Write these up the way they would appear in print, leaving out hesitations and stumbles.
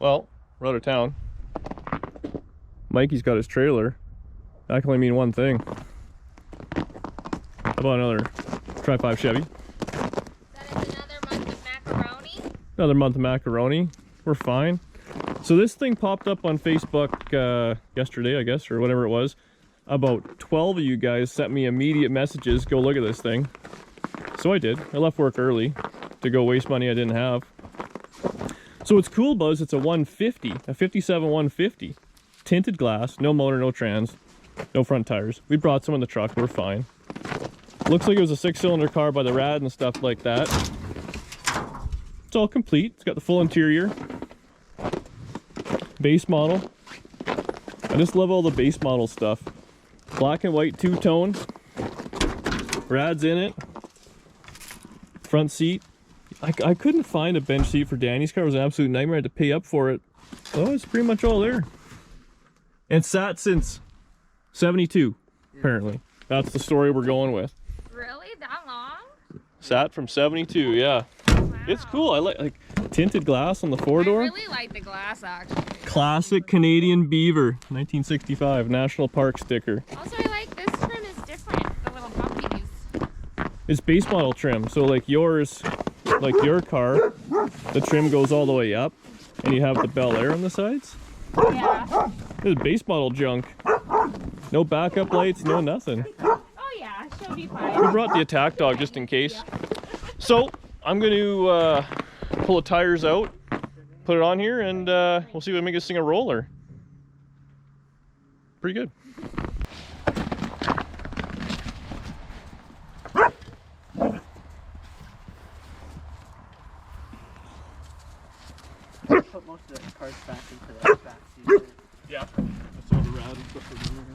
Well, we're out of town. Mikey's got his trailer. That can only mean one thing. How about another Tri Five Chevy? That is another month of macaroni. Another month of macaroni. We're fine. So this thing popped up on Facebook yesterday, I guess, or whatever it was. About 12 of you guys sent me immediate messages, go look at this thing. So I did. I left work early to go waste money I didn't have. So what's cool, Buzz, it's a 150, a 57 150. Tinted glass, no motor, no trans, no front tires. We brought some in the truck, we're fine. Looks like it was a 6-cylinder car by the rad and stuff like that. It's all complete. It's got the full interior. Base model. I just love all the base model stuff. Black and white two-tone. Rad's in it. Front seat. I couldn't find a bench seat for Danny's car. It was an absolute nightmare. I had to pay up for it. Oh, it's pretty much all there. And sat since 72, apparently. That's the story we're going with. Really? That long? Sat from 72, yeah. Wow. It's cool. I like tinted glass on the four-door. I really like the glass, actually. Classic Canadian Beaver, 1965, National Park sticker. Also, I like this trim is different, the little bumpies. It's base model trim, so like yours, like your car, the trim goes all the way up, and you have the bel-air on the sides. Yeah. This is base model junk. No backup lights, no nothing. Oh yeah, she'll be fine. We brought the attack dog just in case. So I'm going to pull the tires out, put it on here, and we'll see if we make this thing a roller. Pretty good. Put most of the carts back into the back seat. Yeah, that's all the rad and stuff we're doing.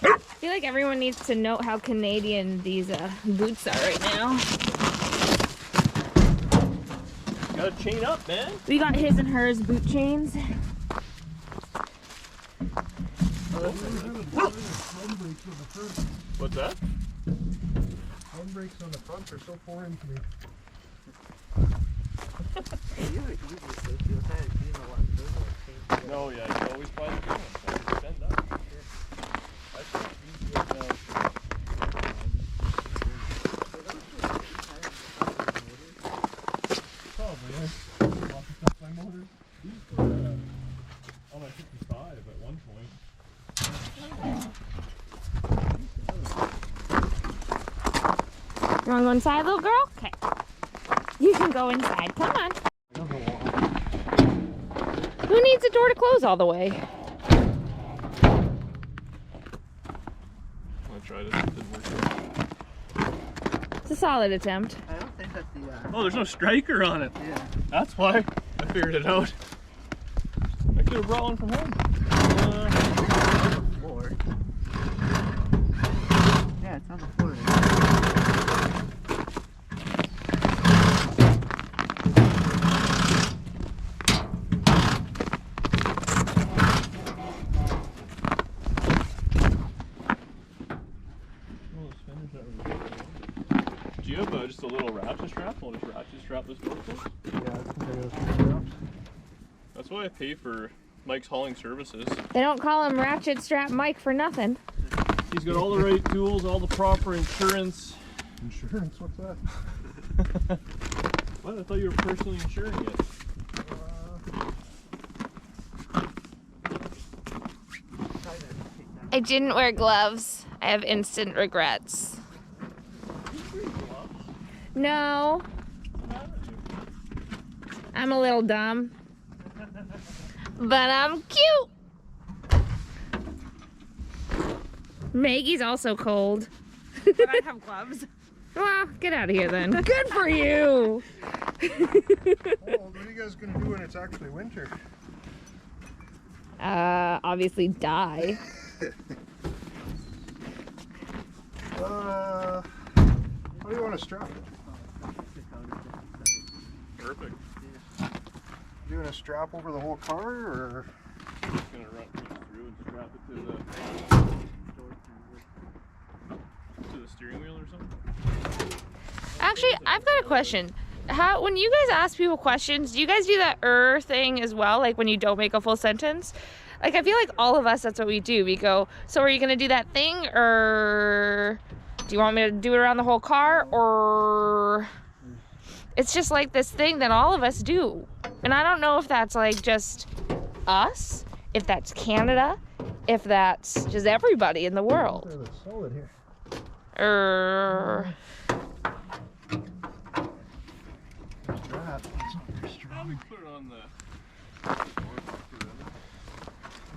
I feel like everyone needs to note how Canadian these boots are right now. Gotta chain up, man. We got his and hers boot chains. What's that? Home brakes on the front are so foreign to me. No, yeah, you always find the good ones. Stand up. That's easy enough. Probably, yeah. Lots of stuff by motors. These were on my 55 at one point. You wanna go inside, little girl? Okay. You can go inside. Come on. Who needs a door to close all the way? I'm gonna try this. It didn't work. It's a solid attempt. I don't think that the Oh, there's no striker on it. yeah. That's why I figured it out. I could have brought one from home. Floor. Yeah, it's on the floor. Do you have just a little ratchet strap? I'll just ratchet strap this door closed. Yeah, I think I got a few straps. That's why I pay for Mike's hauling services. They don't call him Ratchet Strap Mike for nothing. He's got all the right tools, all the proper insurance. Insurance? What's that? What? I thought you were personally insuring it. I didn't wear gloves. I have instant regrets. No. I'm a little dumb. But I'm cute. Maggie's also cold. But I have gloves. Well, get out of here then. Good for you. Oh, what are you guys going to do when it's actually winter? Obviously die. How do you want to strap it? Perfect. You want to strap over the whole car, or? I'm just gonna run through and strap it to the steering wheel or something. Actually, I've got a question. when you guys ask people questions, do you guys do that thing as well? Like when you don't make a full sentence? Like I feel like all of us, that's what we do. We go, so are you gonna do that thing, or do you want me to do it around the whole car, or it's just like this thing that all of us do. And I don't know if that's like just us, if that's Canada, if that's just everybody in the world. Solid here. Put it on the.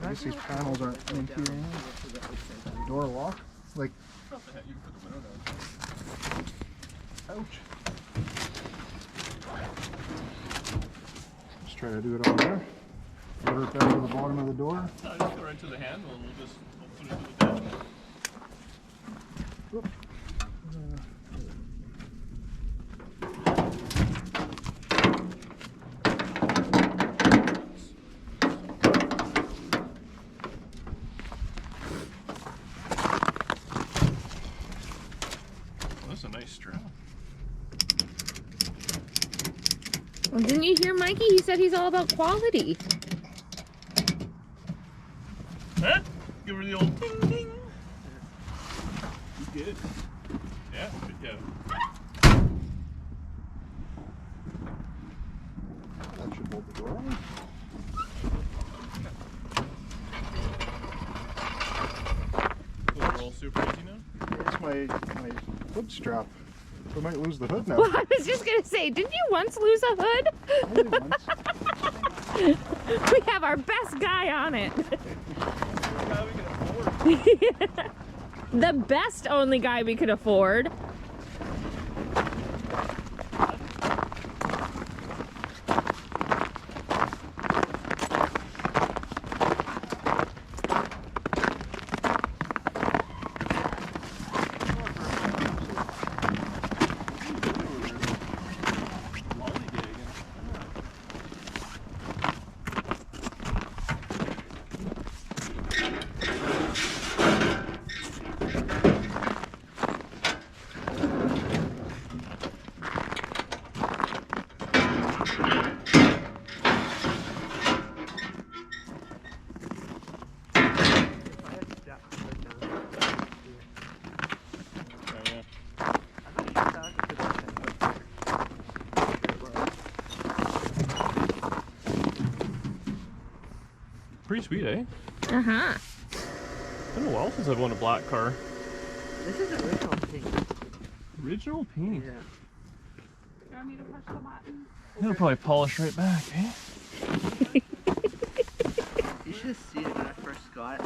I guess these panels aren't interior. Door lock? Like, You can put the window down. ouch. Just try to do it on there. Put it down to the bottom of the door. No, just go right to the handle and we'll put it to the dash. Whoop. That's a nice strap. Well, didn't you hear Mikey? He said he's all about quality. Huh? Give her the old ding ding. You good? Yeah, good job. That should hold the door on. Will it roll super easy now? It's my hood strap. We might lose the hood now. Well, I was just gonna say, didn't you once lose a hood? Only once. We have our best guy on it. How we can afford? The best only guy we could afford. Pretty sweet, eh? Uh-huh. It's been a while since I've owned a black car. This is original pink. Original paint. Yeah. You want me to push the button? It'll probably polish right back, eh? You should have seen it when I first got it.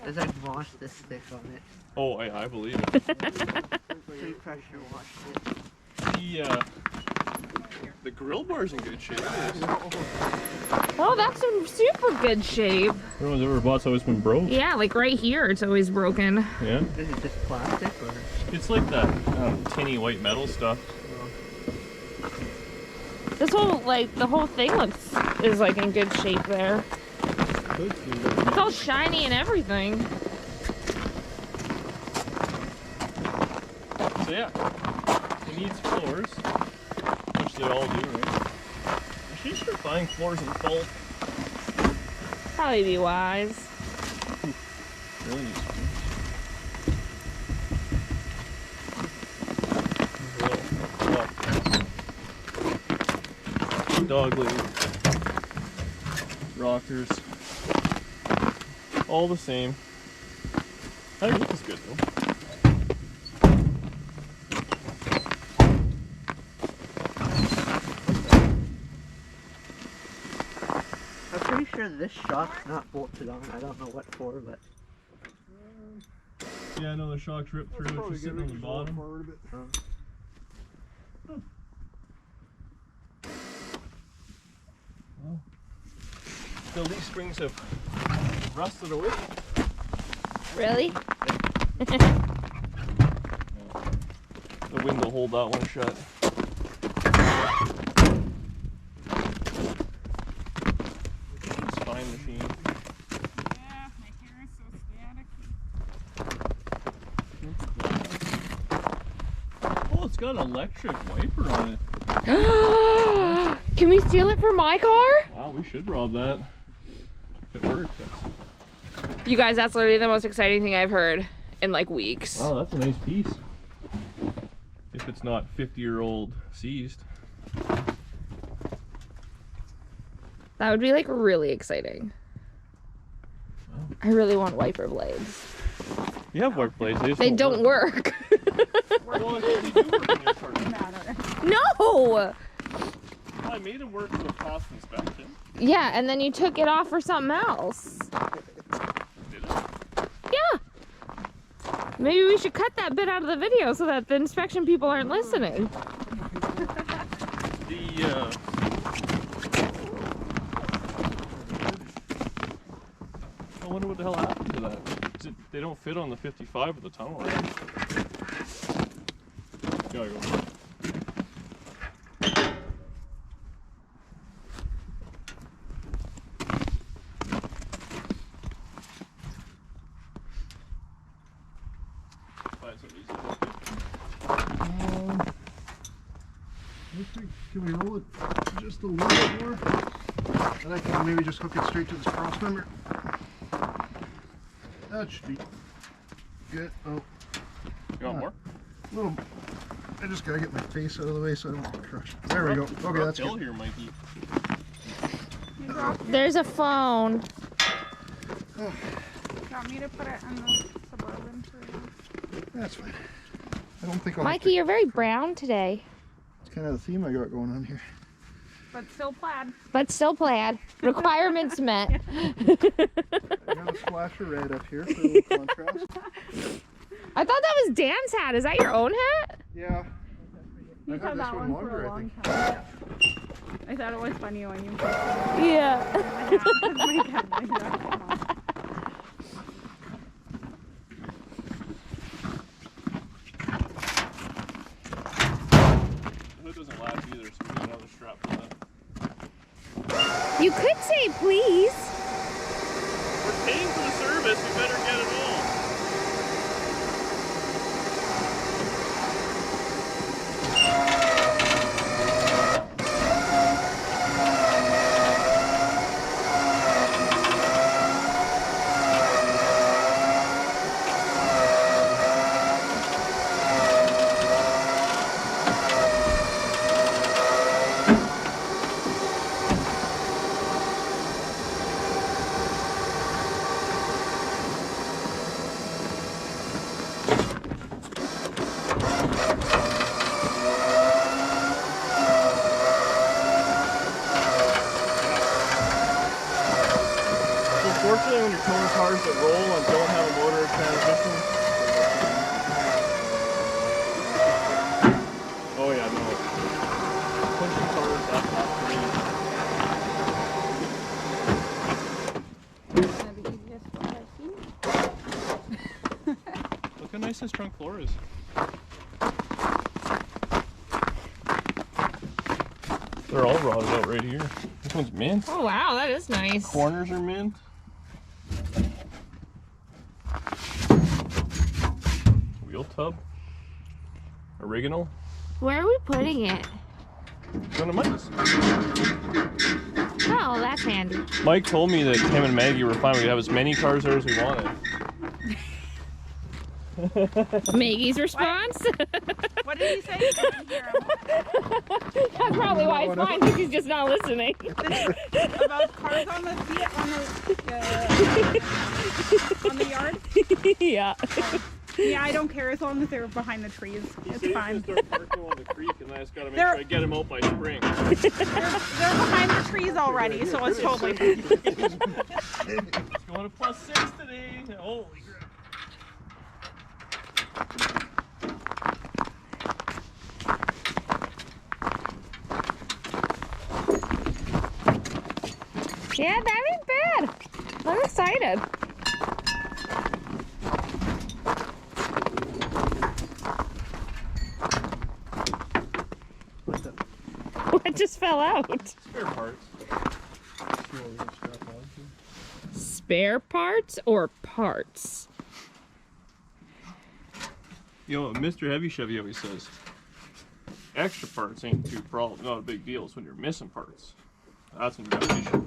There's like moss this thick on it. Oh, I believe it. Pre-pressure washed it. The grill bar's in good shape. Oh, that's in super good shape. Everyone's ever bought's always been broke. Yeah, like right here, it's always broken. Yeah. Is it just plastic or? It's like that tinny white metal stuff. This whole, like, the whole thing is like in good shape there. It's all shiny and everything. So yeah, it needs floors, which they all do, right? I should start buying floors in bulk. Probably be wise. Really needs dog leg, rockers, all the same. I think this is good though. I'm pretty sure this shock's not bolted on. I don't know what for, but. Yeah, I know the shock's ripped through. It's just sitting on the bottom. Forward a bit. Well, the leaf springs have rusted away. Really? The wind will hold that one shut. Spine machine. Yeah, my hair is so staticky. Oh, it's got an electric wiper on it. Can we steal it from my car? Wow, we should rob that. If it works. You guys, that's literally the most exciting thing I've heard in like weeks. Wow, that's a nice piece. If it's not 50-year-old seized. That would be like really exciting. I really want wiper blades. You have work blades. They don't work. Well, they do work in your car. No! I made it work for the past inspection. Yeah, and then you took it off for something else. Did it? Yeah. Maybe we should cut that bit out of the video so that the inspection people aren't listening. I wonder what the hell happened to that. They don't fit on the 55 of the tunnel. Gotta go. Find some easy. Can we roll it just a little bit more? And I can maybe just hook it straight to this cross member. That should be good. Oh, You want more? little. I just gotta get my face out of the way so I don't want to crush. There we go. Okay, that's Hill good. here, Mikey. You dropped There's a phone. You want me to put it in the Suburban for you? That's fine. I don't think I'll. Mikey, you're very brown today. It's kind of the theme I got going on here. But still plaid. But still plaid. Requirements met. I got a splash of red up here for a little contrast. I thought that was Dan's hat. Is that your own hat? Yeah. He's I've had had this that one one for longer, a I long think. time. I thought it was funny when you put Yeah. The hood doesn't last either, so we need another strap for that. You could say please. We're paying for the service, we better get it all. Unfortunately, when you're towing cars that roll and don't have a motor or transmission. Oh yeah, no. Pushing cars, that's not free. Look how nice this trunk floor is. They're all rotted out right here. This one's mint. Oh wow, that is nice. Corners are mint. Wheel tub. Oregano. Where are we putting it? One of Mike's. Oh, that's handy. Mike told me that him and Maggie were fine. We could have as many cars there as we wanted. Maggie's response? What did he say? I didn't hear him. That's probably why it's fine, because he's just not listening. About cars on the on the yard? Yeah. Yeah, I don't care as long as they're behind the trees. It's fine. Start parking on the creek, and I just gotta make They're- sure I get him out by spring. They're behind the trees already, so it's totally fine. It's going to +6 today. Holy crap. Yeah, that ain't bad. I'm excited. What just fell out? Spare parts. Spare parts or parts? You know what Mr. Heavy Chevy always says? extra parts ain't too problem, not a big deal. It's when you're missing parts. That's when you got an issue.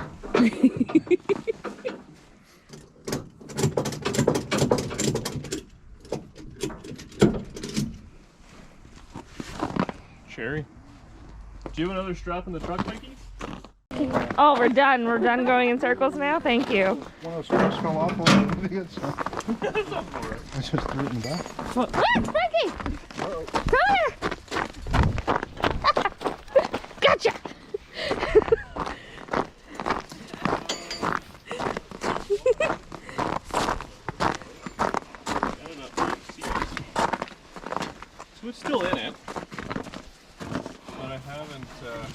Sherry, do you have another strap in the truck, Mikey? Oh, we're done. We're done going in circles now. Thank you. One of those straps fell off over the video, so That's not all right. I just threw it in the back. What? Frankie! Come here! Gotcha! So it's still in it, but I haven't got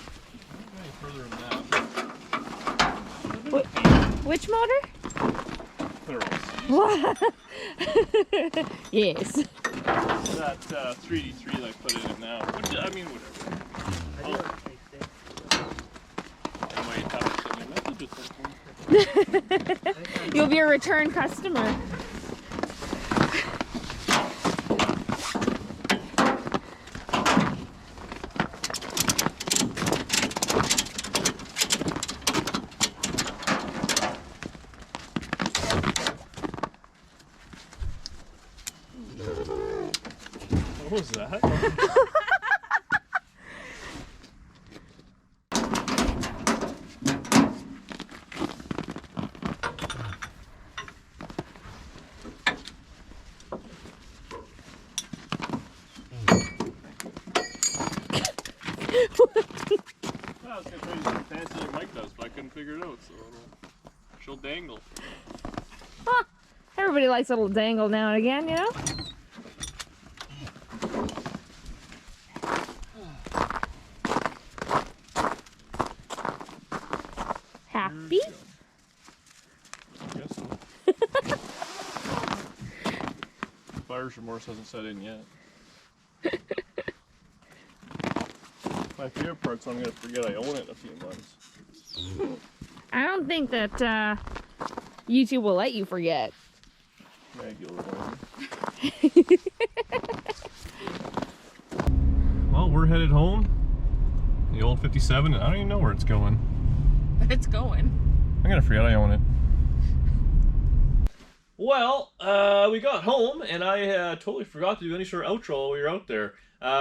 any further than that. Which motor? What? Yes. That 3D3 that I put in it now. Which, I mean, whatever. I do like taste it. I might have something. That's a good thing. You'll be a return customer. What was that? I was gonna try to use the fancy little mic does, but I couldn't figure it out, so she'll dangle. Huh. Everybody likes a little dangle now and again, you know? Happy? I guess so. Buyer's remorse hasn't set in yet. My favorite part's I'm gonna forget I own it in a few months. I don't think that YouTube will let you forget. Regular one. Well, we're headed home. The old 57, and I don't even know where it's going. It's going. I'm gonna forget I own it. Well, we got home, and I totally forgot to do any sort of outro while we were out there.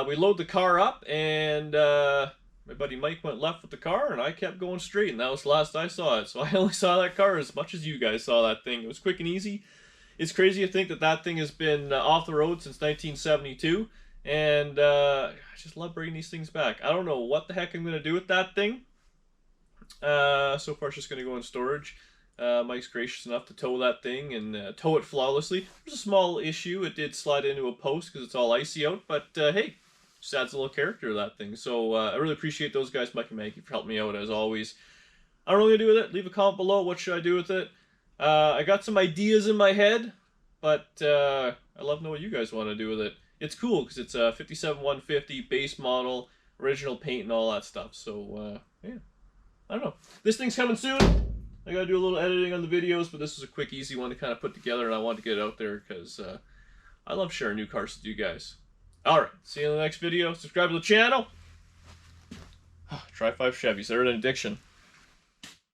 We load the car up, and my buddy Mike went left with the car, and I kept going straight, and that was the last I saw it. So I only saw that car as much as you guys saw that thing. It was quick and easy. It's crazy to think that that thing has been off the road since 1972, and I just love bringing these things back. I don't know what the heck I'm going to do with that thing. So far it's just going to go in storage. Mike's gracious enough to tow that thing and tow it flawlessly. There's a small issue. It did slide into a post because it's all icy out, but hey, just adds a little character to that thing. So I really appreciate those guys, Mike and Maggie, for helping me out as always. I don't know what to do with it. Leave a comment below. What should I do with it? I got some ideas in my head, but I'd love to know what you guys want to do with it. It's cool because it's a 57-150 base model, original paint and all that stuff. So yeah, I don't know. This thing's coming soon. I gotta do a little editing on the videos, but this was a quick, easy one to kind of put together, and I wanted to get it out there because I love sharing new cars with you guys. Alright, see you in the next video. Subscribe to the channel. Tri Five Chevys, they're an addiction.